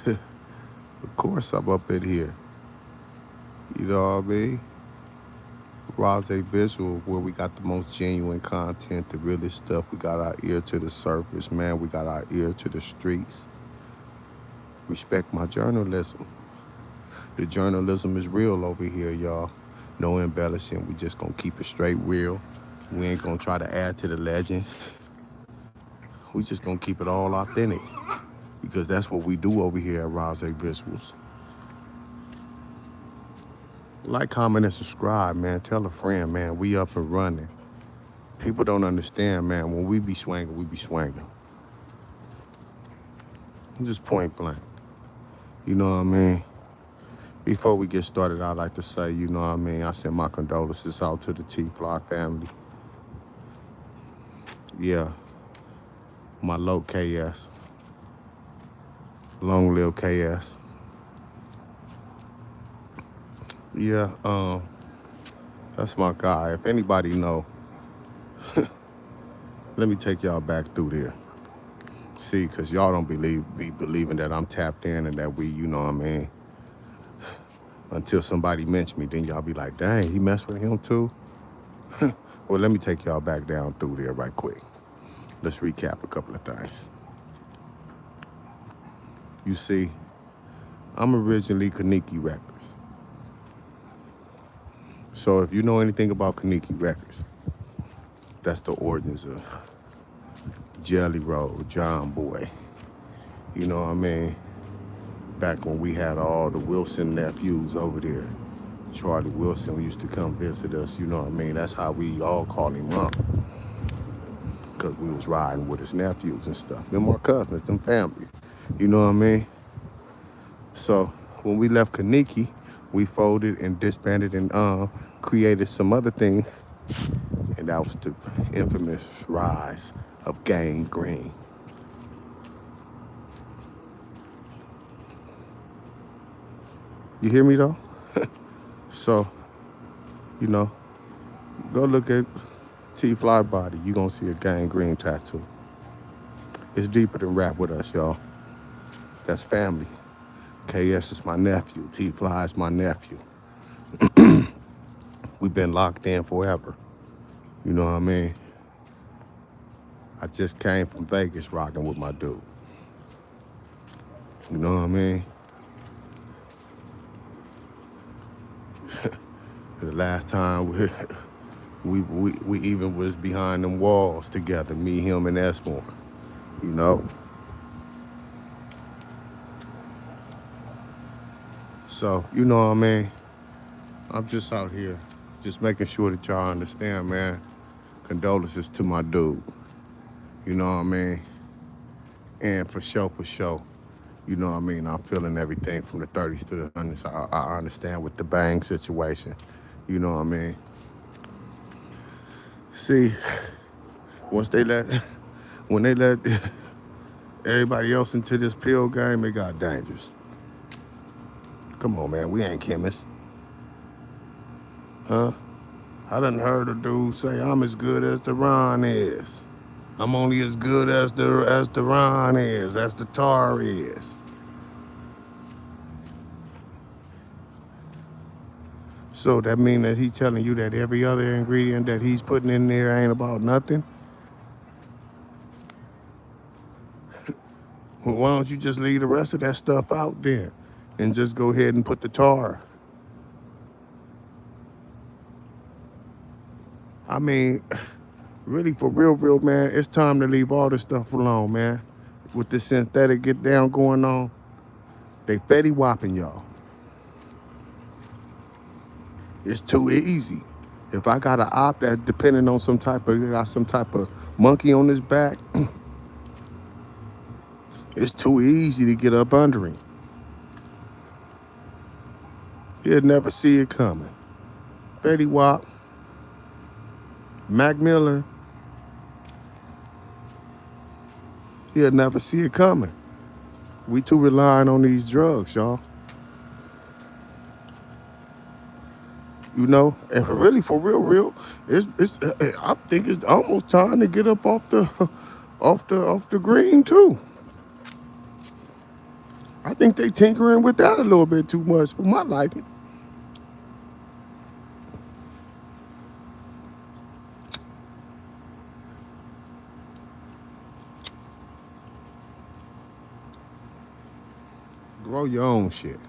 Of course I'm up in here. You know what I mean? Rose Visual, where we got the most genuine content, the realest stuff. We got our ear to the surface, man. We got our ear to the streets. Respect my journalism. The journalism is real over here, y'all. No embellishing. We just gonna keep it straight real. We ain't gonna try to add to the legend. We just gonna keep it all authentic because that's what we do over here at Rose Visuals. Like, comment, and subscribe, man. Tell a friend, man. We up and running. People don't understand, man. When we be swinging, we be swinging. Just point blank. You know what I mean? Before we get started, I'd like to say, you know what I mean? I send my condolences out to the T-Fly family. Yeah, my low KS. Long live KS. Yeah, that's my guy. If anybody know, let me take y'all back through there. See, because y'all don't be believing that I'm tapped in and that we, you know what I mean? Until somebody mentions me, then y'all be like, dang, he messed with him too? Well, let me take y'all back down through there right quick. Let's recap a couple of things. You see, I'm originally Kaniki Records. So if you know anything about Kaniki Records, that's the origins of Jelly Roll, John Boy. You know what I mean? Back when we had all the Wilson nephews over there. Charlie Wilson used to come visit us, you know what I mean? That's how we all called him up. Because we was riding with his nephews and stuff. Them our cousins, them family. You know what I mean? So when we left Kaniki, we folded and disbanded and created some other thing. And that was the infamous rise of Gang Green. You hear me though? So, you know, go look at T-Fly body. You gonna see a Gang Green tattoo. It's deeper than rap with us, y'all. That's family. KS is my nephew. T-Fly is my nephew. We've been locked in forever. You know what I mean? I just came from Vegas rocking with my dude. You know what I mean? The last time we even was behind them walls together, me, him, and Esmore. You know? So, you know what I mean? I'm just out here, just making sure that y'all understand, man. Condolences to my dude. You know what I mean? And for sure, you know what I mean? I'm feeling everything from the 30s to the 100s. I understand with the bang situation. You know what I mean? See, when they let everybody else into this pill game, it got dangerous. Come on, man, we ain't chemists. Huh? I done heard a dude say, I'm as good as the Ron is. I'm only as good as the Ron is, as the tar is. So that mean that he telling you that every other ingredient that he's putting in there ain't about nothing? Well, why don't you just leave the rest of that stuff out then and just go ahead and put the tar? I mean, really, for real, man, it's time to leave all this stuff alone, man. With this synthetic get down going on, they fetty whopping y'all. It's too easy. If I got an op that depending on some type of monkey on his back, it's too easy to get up under him. He'll never see it coming. Fetty Wap, Mac Miller, he'll never see it coming. We too relying on these drugs, y'all. You know, and really, for real, I think it's almost time to get up off the green too. I think they tinkering with that a little bit too much for my liking. Grow your own shit.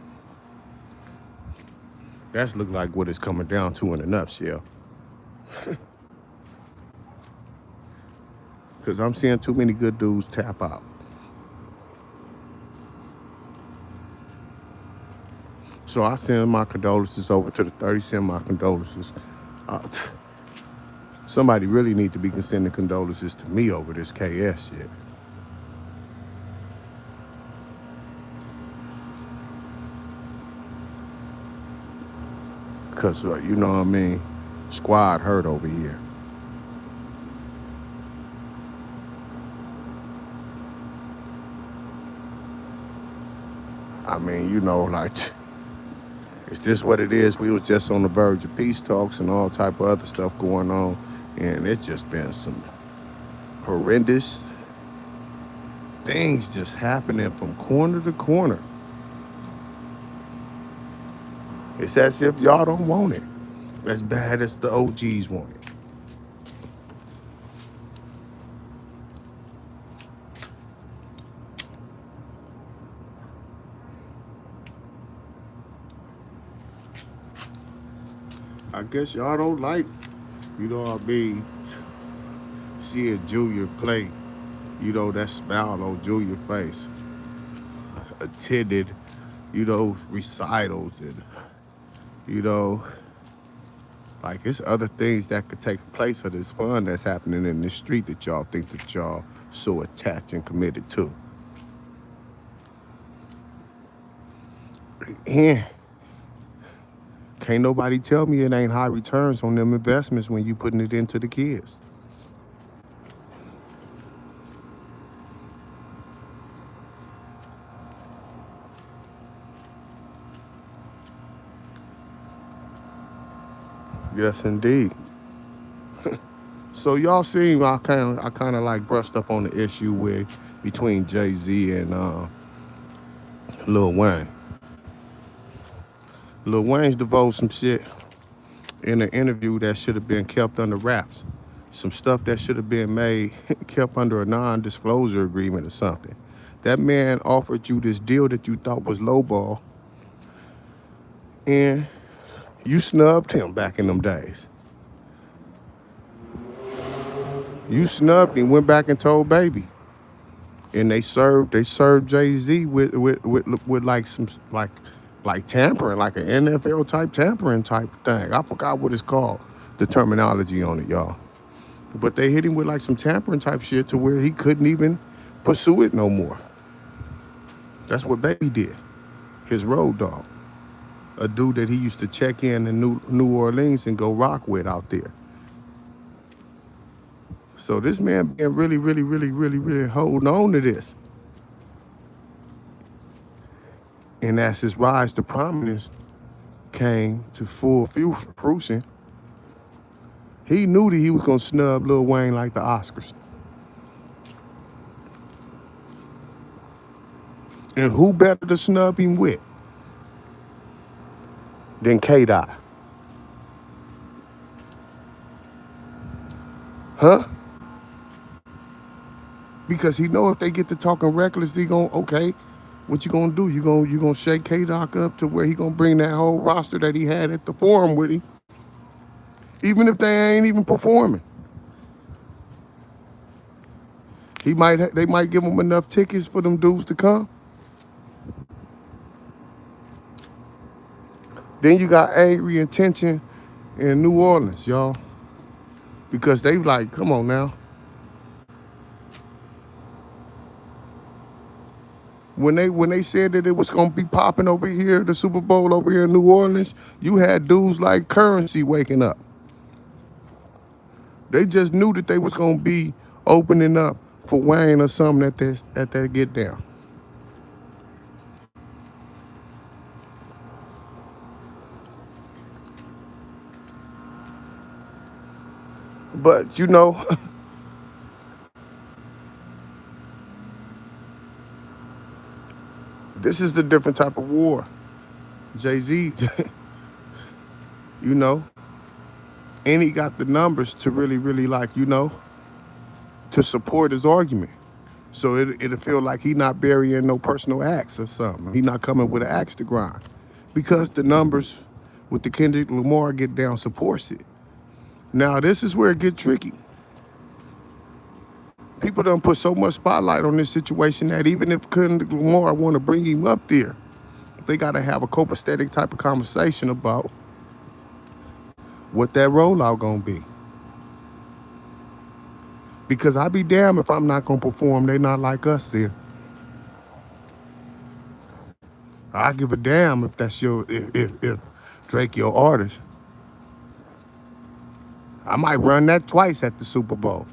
That's look like what it's coming down to in a nutshell. Because I'm seeing too many good dudes tap out. So I send my condolences over to the 30, send my condolences. Uh, somebody really need to be sending condolences to me over this KS shit. Because, you know what I mean? Squad hurt over here. I mean, you know, like, is this what it is? We was just on the verge of peace talks and all type of other stuff going on. And it's just been some horrendous things just happening from corner to corner. It's as if y'all don't want it as bad as the OGs want it. I guess y'all don't like, you know what I mean, see a junior play, you know, that smile on junior face, attended, you know, recitals and, you know, like it's other things that could take place of this fun that's happening in the street that y'all think that y'all so attached and committed to. And can't nobody tell me it ain't high returns on them investments when you putting it into the kids. Yes, indeed. So y'all seen I kind of like brushed up on the issue with between Jay-Z and Lil Wayne. Lil Wayne's divulged some shit in an interview that should have been kept under wraps. Some stuff that should have been made, kept under a non-disclosure agreement or something. That man offered you this deal that you thought was lowball, and you snubbed him back in them days. You snubbed him, went back and told Baby. And they served Jay-Z with like some like tampering, like an NFL type tampering type thing. I forgot what it's called, the terminology on it, y'all. But they hit him with like some tampering type shit to where he couldn't even pursue it no more. That's what Baby did. His road dog. A dude that he used to check in New Orleans and go rock with out there. So this man been really holding on to this. And as his rise to prominence came to full fruition, he knew that he was gonna snub Lil Wayne like the Oscars. And who better to snub him with than K-Dot? Huh? Because he know if they get to talking reckless, he gon' okay, what you gonna do? You gonna shake K-Dot up to where he gonna bring that whole roster that he had at the forum with him, even if they ain't even performing. They might give him enough tickets for them dudes to come. Then you got angry intention in New Orleans, y'all, because they like, come on now. When they said that it was gonna be popping over here, the Super Bowl over here in New Orleans, you had dudes like Currency waking up. They just knew that they was gonna be opening up for Wayne or something at that get down. But you know, This is the different type of war. Jay-Z, you know, and he got the numbers to really, really like, to support his argument. So it'll feel like he not burying no personal acts or something. He not coming with an axe to grind. Because the numbers with the Kendrick Lamar get down supports it. Now, this is where it get tricky. People don't put so much spotlight on this situation that even if Kendrick Lamar want to bring him up there, they got to have a copacetic type of conversation about what that rollout gonna be. Because I be damned if I'm not gonna perform. They not like us there. I give a damn if that's if Drake your artist. I might run that twice at the Super Bowl.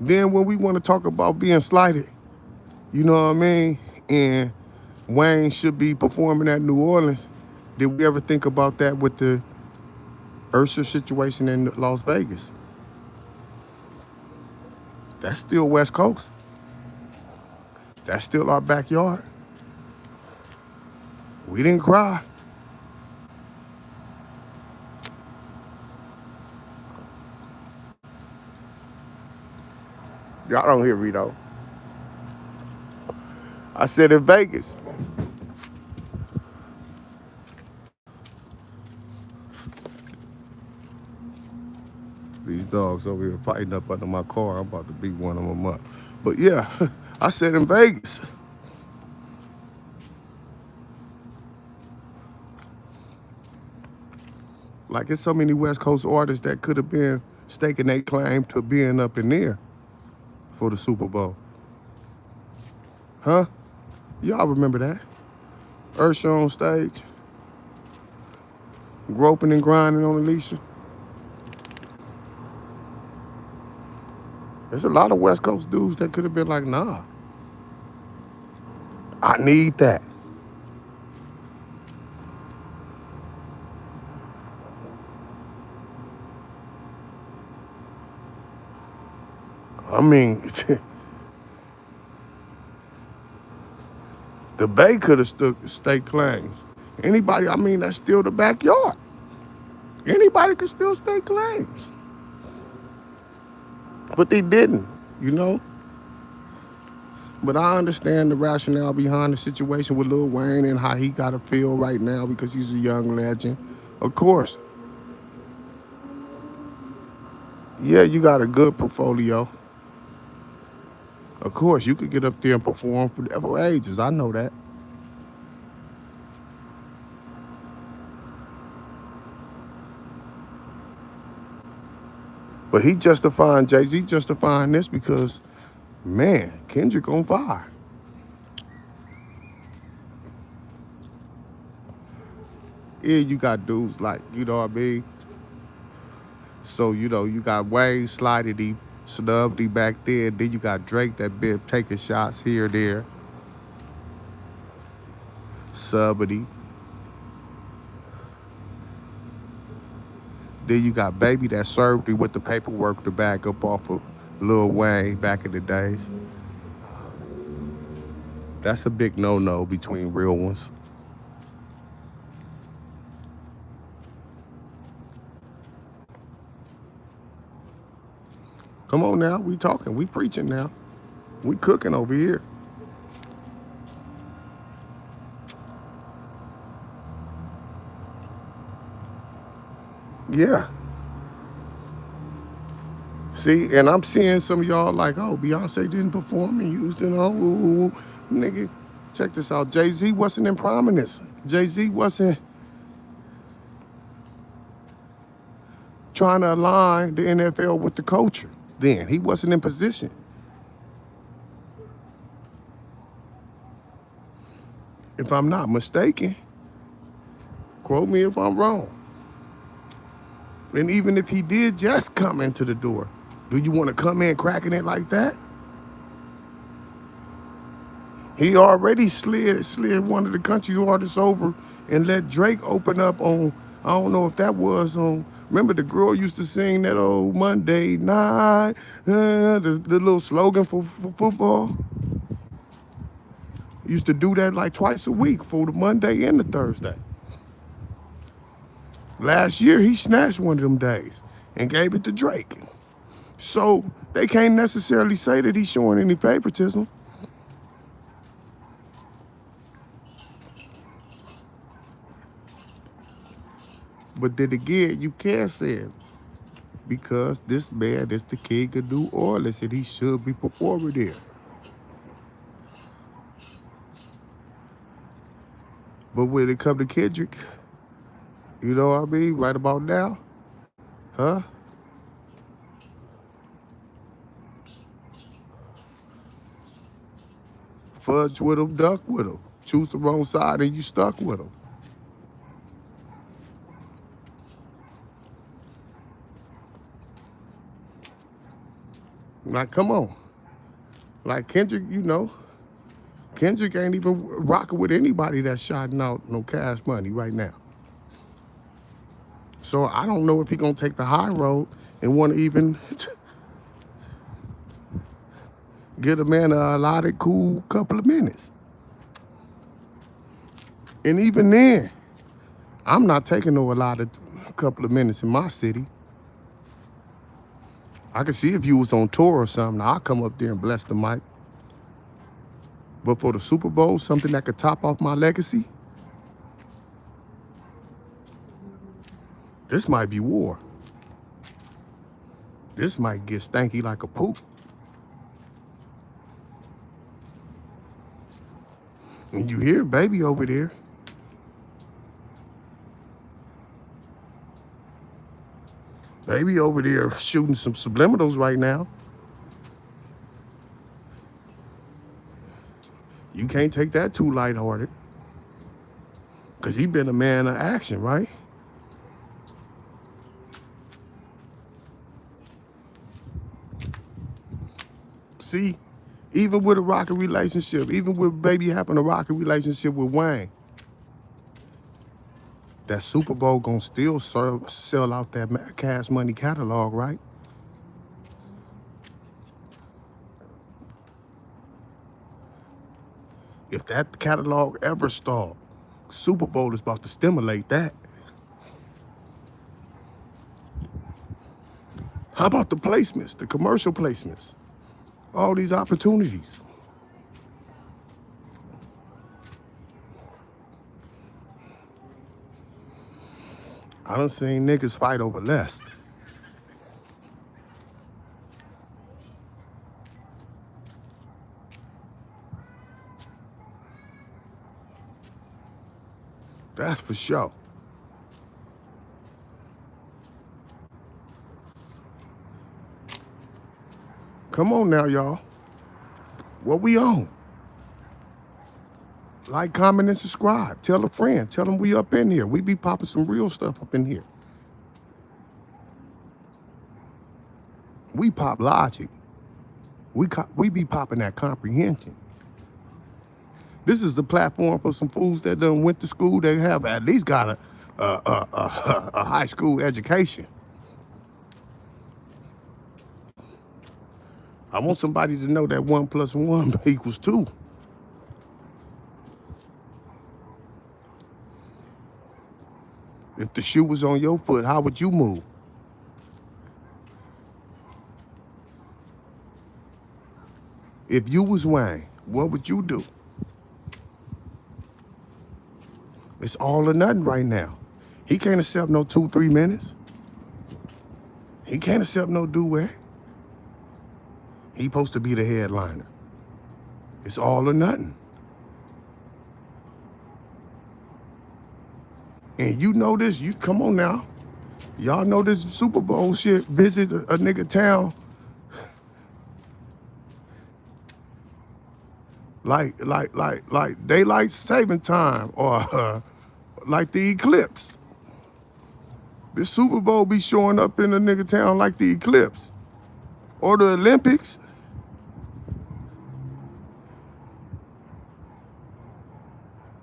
Then when we want to talk about being slighted, you know what I mean? And Wayne should be performing at New Orleans. Did we ever think about that with the Usher situation in Las Vegas? That's still West Coast. That's still our backyard. We didn't cry. Y'all don't hear me though. I said in Vegas. These dogs over here fighting up under my car. I'm about to beat one of them up. But yeah, I said in Vegas. Like, it's so many West Coast artists that could have been staking their claim to being up in there for the Super Bowl. Huh? Y'all remember that? Usher on stage, groping and grinding on Alicia. There's a lot of West Coast dudes that could have been like, nah, I need that. I mean, the Bay could have staked claims. Anybody, I mean, that's still the backyard. Anybody could still stake claims. But they didn't, you know? But I understand the rationale behind the situation with Lil Wayne and how he got to feel right now because he's a young legend. Of course. Yeah, you got a good portfolio. Of course, you could get up there and perform for ages. I know that. But he justifying, Jay-Z justifying this because, man, Kendrick on fire. Yeah, you got dudes like, you know what I mean? So, you got Wayne, Slidey, Snubbedy back there. Then you got Drake that been taking shots here, there. Subbity. Then you got Baby that served me with the paperwork to back up off of Lil Wayne back in the days. That's a big no-no between real ones. Come on now, we talking, we preaching now. We cooking over here. Yeah. See, and I'm seeing some of y'all like, oh, Beyonce didn't perform in Houston. Oh, nigga, check this out. Jay-Z wasn't in prominence. Jay-Z wasn't trying to align the NFL with the culture then. He wasn't in position. If I'm not mistaken, quote me if I'm wrong. And even if he did just come into the door, do you want to come in cracking it like that? He already slid one of the country artists over and let Drake open up on, I don't know if that was on, remember the girl used to sing that old Monday night, the little slogan for football? Used to do that like twice a week for the Monday and the Thursday. Last year, he snatched one of them days and gave it to Drake. So they can't necessarily say that he's showing any favoritism. But then again, you can't say it because this man, this the king of New Orleans, and he should be performing there. But when it come to Kendrick, you know what I mean? Right about now, huh? Fudge with him, duck with him. Choose the wrong side and you stuck with him. Like, come on. Like Kendrick, you know, Kendrick ain't even rocking with anybody that's shouting out no Cash Money right now. So I don't know if he gonna take the high road and want to even get a man a allotted cool couple of minutes. And even then, I'm not taking no allotted couple of minutes in my city. I could see if you was on tour or something, I'll come up there and bless the mic. But for the Super Bowl, something that could top off my legacy, this might be war. This might get stanky like a poop. And you hear Baby over there. Baby over there shooting some subliminals right now. You can't take that too lighthearted. Because he been a man of action, right? See, even with a rocky relationship, even with Baby having a rocky relationship with Wayne, that Super Bowl gonna still sell out that Cash Money catalog, right? If that catalog ever stalled, Super Bowl is about to stimulate that. How about the placements, the commercial placements? All these opportunities. I done seen niggas fight over less. That's for sure. Come on now, y'all. What we on? Like, comment, and subscribe. Tell a friend. Tell them we up in here. We be popping some real stuff up in here. We pop logic. We be popping that comprehension. This is the platform for some fools that done went to school. They have at least got a high school education. I want somebody to know that 1 + 1 = 2. If the shoe was on your foot, how would you move? If you was Wayne, what would you do? It's all or nothing right now. He can't accept no 2-3 minutes. He can't accept no duet. He supposed to be the headliner. It's all or nothing. And you know this, you come on now. Y'all know this Super Bowl shit, visit a nigga town like daylight saving time or like the eclipse. This Super Bowl be showing up in a nigga town like the eclipse or the Olympics.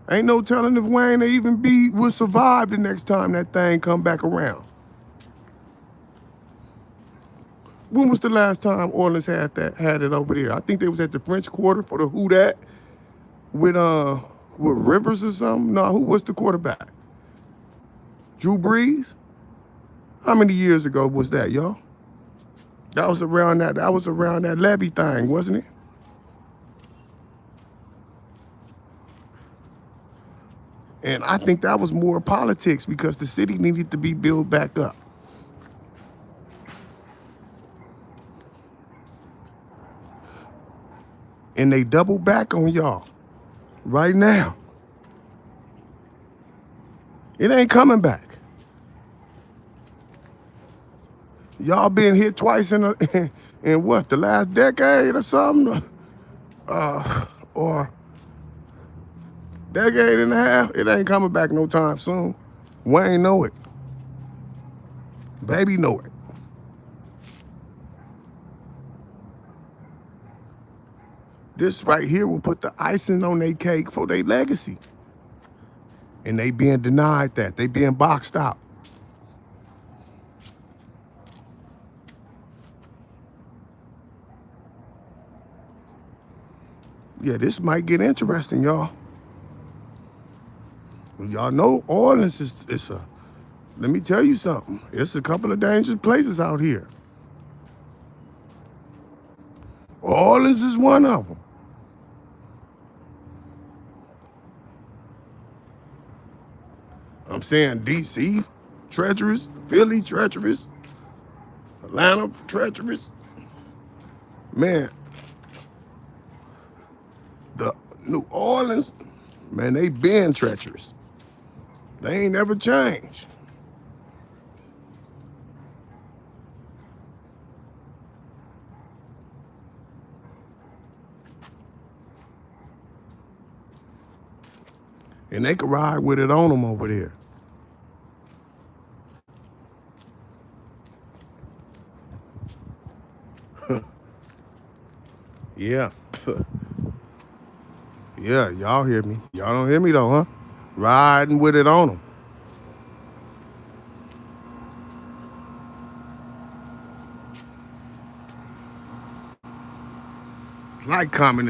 Ain't no telling if Wayne even would survive the next time that thing come back around. When was the last time Orleans had it over there? I think they was at the French Quarter for the Who Dat with Rivers or something? No, who was the quarterback? Drew Brees? How many years ago was that, y'all? That was around that levy thing, wasn't it? And I think that was more politics because the city needed to be built back up. And they double back on y'all right now. It ain't coming back. Y'all been hit twice in what, the last decade or something? Or decade and a half? It ain't coming back no time soon. Wayne know it. Baby know it. This right here will put the icing on their cake for their legacy. And they being denied that. They being boxed out. Yeah, this might get interesting, y'all. Well, y'all know Orleans is a, let me tell you something. It's a couple of dangerous places out here. Orleans is one of them. I'm saying DC, treacherous. Philly, treacherous. Atlanta, treacherous. Man, the New Orleans, man, they been treacherous. They ain't never changed. And they could ride with it on them over there. Yeah. Yeah, y'all hear me. Y'all don't hear me though, huh? Riding with it on them. Like, comment,